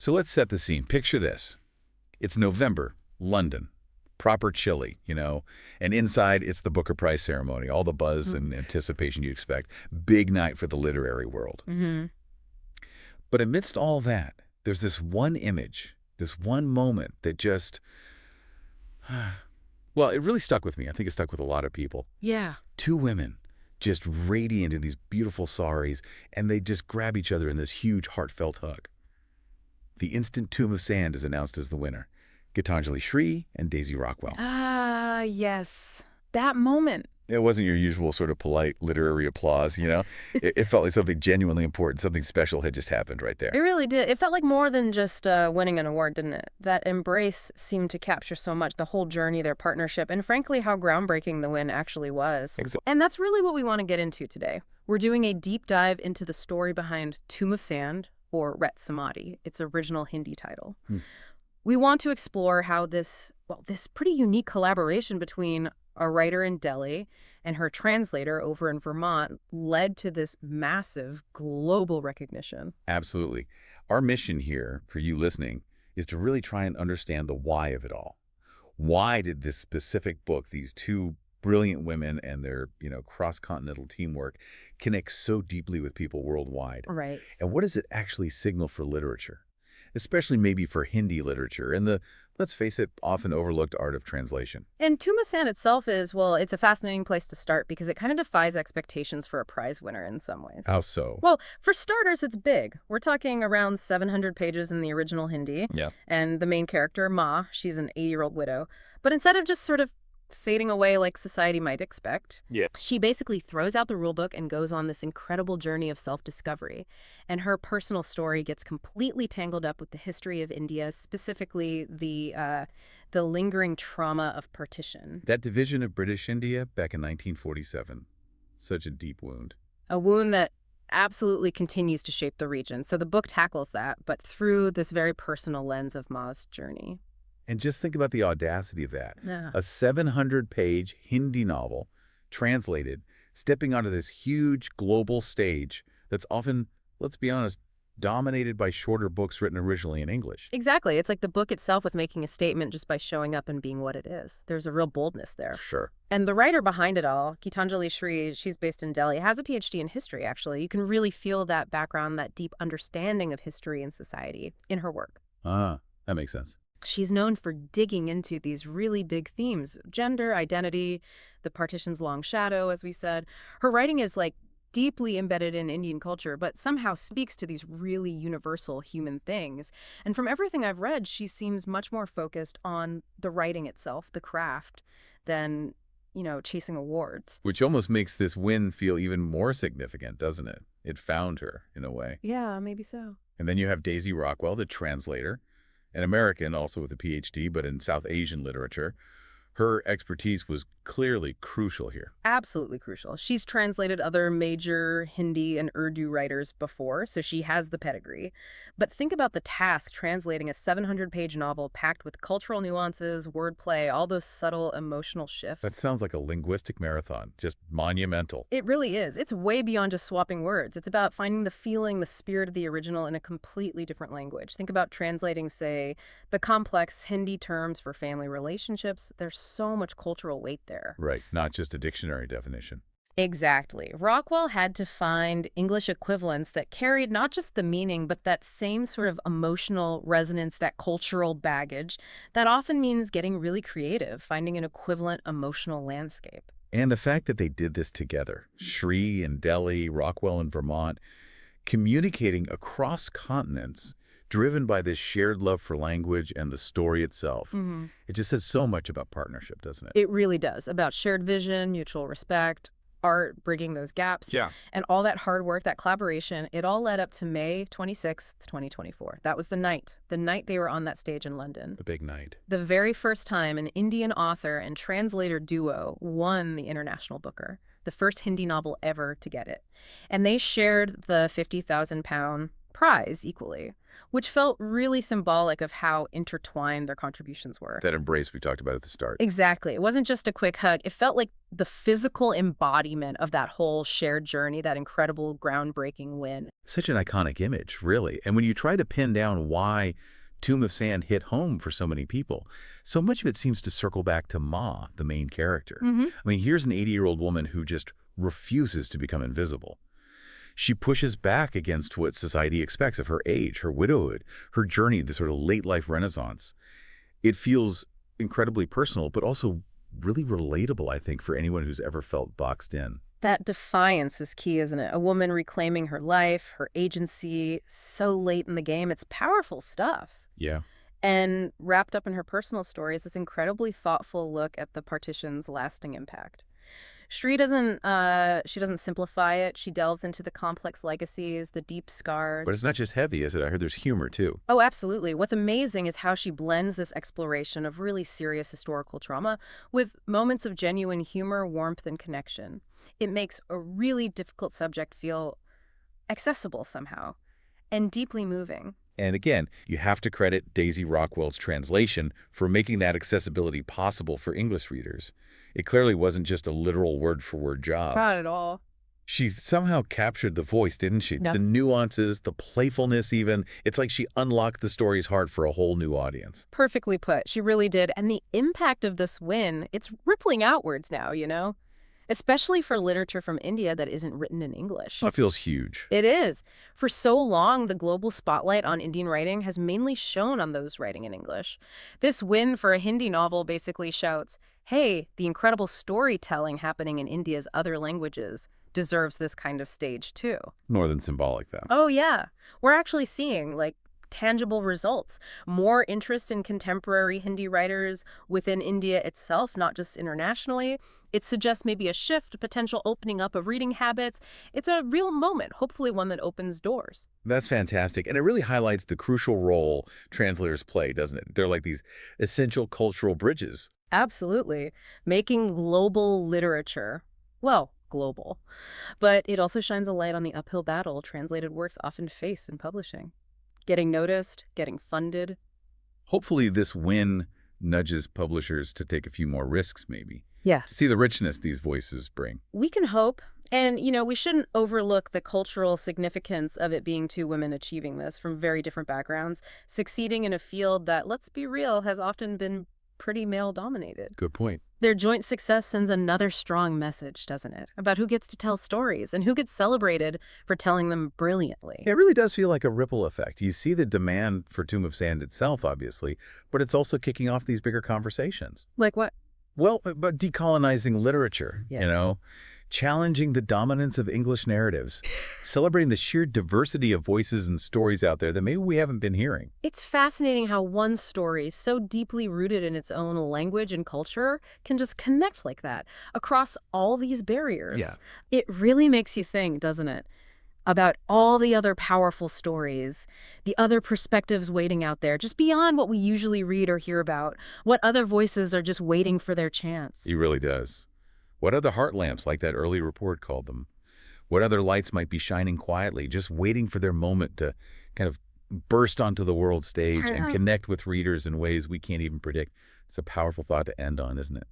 So let's set the scene. Picture this. It's November, London. Proper chilly, and inside it's the Booker Prize ceremony, all the buzz and anticipation you expect. Big night for the literary world. Mm-hmm. But amidst all that, there's this one image, this one moment that just, well, it really stuck with me. I think it stuck with a lot of people. Yeah. Two women just radiant in these beautiful saris, and they just grab each other in this huge, heartfelt hug. The instant Tomb of Sand is announced as the winner. Geetanjali Shree and Daisy Rockwell. Ah, yes. That moment. It wasn't your usual sort of polite literary applause, It felt like something genuinely important, something special had just happened right there. It really did. It felt like more than just winning an award, didn't it? That embrace seemed to capture so much, the whole journey, their partnership, and frankly, how groundbreaking the win actually was. Exactly. And that's really what we want to get into today. We're doing a deep dive into the story behind Tomb of Sand, or Ret Samadhi, its original Hindi title. We want to explore how this pretty unique collaboration between a writer in Delhi and her translator over in Vermont led to this massive global recognition. Absolutely. Our mission here, for you listening, is to really try and understand the why of it all. Why did this specific book, these two brilliant women and their, cross-continental teamwork, connect so deeply with people worldwide? Right. And what does it actually signal for literature? Especially maybe for Hindi literature and the, let's face it, often overlooked art of translation. And Tomb of Sand itself is, it's a fascinating place to start because it kind of defies expectations for a prize winner in some ways. How so? Well, for starters, it's big. We're talking around 700 pages in the original Hindi. Yeah. And the main character, Ma, she's an 80-year-old widow. But instead of just sort of fading away like society might expect, she basically throws out the rule book and goes on this incredible journey of self-discovery. And her personal story gets completely tangled up with the history of India, specifically the lingering trauma of partition. That division of British India back in 1947. Such a deep wound. A wound that absolutely continues to shape the region. So the book tackles that, but through this very personal lens of Ma's journey. And just think about the audacity of that. Yeah. A 700-page Hindi novel, translated, stepping onto this huge global stage that's often, let's be honest, dominated by shorter books written originally in English. Exactly. It's like the book itself was making a statement just by showing up and being what it is. There's a real boldness there. Sure. And the writer behind it all, Geetanjali Shree, she's based in Delhi, has a PhD in history, actually. You can really feel that background, that deep understanding of history and society in her work. Ah, that makes sense. She's known for digging into these really big themes: gender, identity, the partition's long shadow, as we said. Her writing is deeply embedded in Indian culture, but somehow speaks to these really universal human things. And from everything I've read, she seems much more focused on the writing itself, the craft, than, chasing awards. Which almost makes this win feel even more significant, doesn't it? It found her, in a way. Yeah, maybe so. And then you have Daisy Rockwell, the translator, an American also with a PhD, but in South Asian literature. Her expertise was clearly crucial here. Absolutely crucial. She's translated other major Hindi and Urdu writers before, so she has the pedigree. But think about the task translating a 700-page novel packed with cultural nuances, wordplay, all those subtle emotional shifts. That sounds like a linguistic marathon, just monumental. It really is. It's way beyond just swapping words. It's about finding the feeling, the spirit of the original in a completely different language. Think about translating, say, the complex Hindi terms for family relationships. There's so much cultural weight there. Right, not just a dictionary definition. Exactly. Rockwell had to find English equivalents that carried not just the meaning, but that same sort of emotional resonance, that cultural baggage. That often means getting really creative, finding an equivalent emotional landscape. And the fact that they did this together, Shree in Delhi, Rockwell in Vermont, communicating across continents, driven by this shared love for language and the story itself. It just says so much about partnership, doesn't it? It really does. About shared vision, mutual respect, art, bridging those gaps. Yeah. And all that hard work, that collaboration, it all led up to May 26th, 2024. That was the night they were on that stage in London. The big night. The very first time an Indian author and translator duo won the International Booker, the first Hindi novel ever to get it. And they shared the £50,000 prize equally. which felt really symbolic of how intertwined their contributions were. That embrace we talked about at the start. Exactly. It wasn't just a quick hug. It felt like the physical embodiment of that whole shared journey, that incredible, groundbreaking win. Such an iconic image, really. And when you try to pin down why Tomb of Sand hit home for so many people, so much of it seems to circle back to Ma, the main character. Mm-hmm. I mean, here's an 80-year-old woman who just refuses to become invisible. She pushes back against what society expects of her age, her widowhood, her journey, the sort of late-life renaissance. It feels incredibly personal, but also really relatable, I think, for anyone who's ever felt boxed in. That defiance is key, isn't it? A woman reclaiming her life, her agency, so late in the game. It's powerful stuff. Yeah. And wrapped up in her personal story is this incredibly thoughtful look at the partition's lasting impact. Shree doesn't simplify it. She delves into the complex legacies, the deep scars. But it's not just heavy, is it? I heard there's humor, too. Oh, absolutely. What's amazing is how she blends this exploration of really serious historical trauma with moments of genuine humor, warmth, and connection. It makes a really difficult subject feel accessible somehow and deeply moving. And again, you have to credit Daisy Rockwell's translation for making that accessibility possible for English readers. It clearly wasn't just a literal word-for-word job. Not at all. She somehow captured the voice, didn't she? Yeah. The nuances, the playfulness even. It's like she unlocked the story's heart for a whole new audience. Perfectly put. She really did. And the impact of this win, it's rippling outwards now, you know? Especially for literature from India that isn't written in English. That feels huge. It is. For so long, the global spotlight on Indian writing has mainly shone on those writing in English. This win for a Hindi novel basically shouts, hey, the incredible storytelling happening in India's other languages deserves this kind of stage too. More than symbolic, though. Oh, yeah. We're actually seeing, tangible results. More interest in contemporary Hindi writers within India itself, not just internationally. It suggests maybe a shift, a potential opening up of reading habits. It's a real moment, hopefully one that opens doors. That's fantastic. And it really highlights the crucial role translators play, doesn't it? They're like these essential cultural bridges. Absolutely. Making global literature, well, global. But it also shines a light on the uphill battle translated works often face in publishing. Getting noticed, getting funded. Hopefully this win nudges publishers to take a few more risks, maybe. Yeah. See the richness these voices bring. We can hope. And, we shouldn't overlook the cultural significance of it being two women achieving this from very different backgrounds, succeeding in a field that, let's be real, has often been pretty male-dominated. Good point. Their joint success sends another strong message, doesn't it? About who gets to tell stories and who gets celebrated for telling them brilliantly. It really does feel like a ripple effect. You see the demand for Tomb of Sand itself, obviously, but it's also kicking off these bigger conversations. Like what? Well, about decolonizing literature, Yeah. Challenging the dominance of English narratives, celebrating the sheer diversity of voices and stories out there that maybe we haven't been hearing. It's fascinating how one story, so deeply rooted in its own language and culture, can just connect like that across all these barriers. Yeah. It really makes you think, doesn't it? About all the other powerful stories, the other perspectives waiting out there, just beyond what we usually read or hear about, what other voices are just waiting for their chance. He really does. What other heart lamps, like that early report called them? What other lights might be shining quietly, just waiting for their moment to kind of burst onto the world stage and connect with readers in ways we can't even predict? It's a powerful thought to end on, isn't it?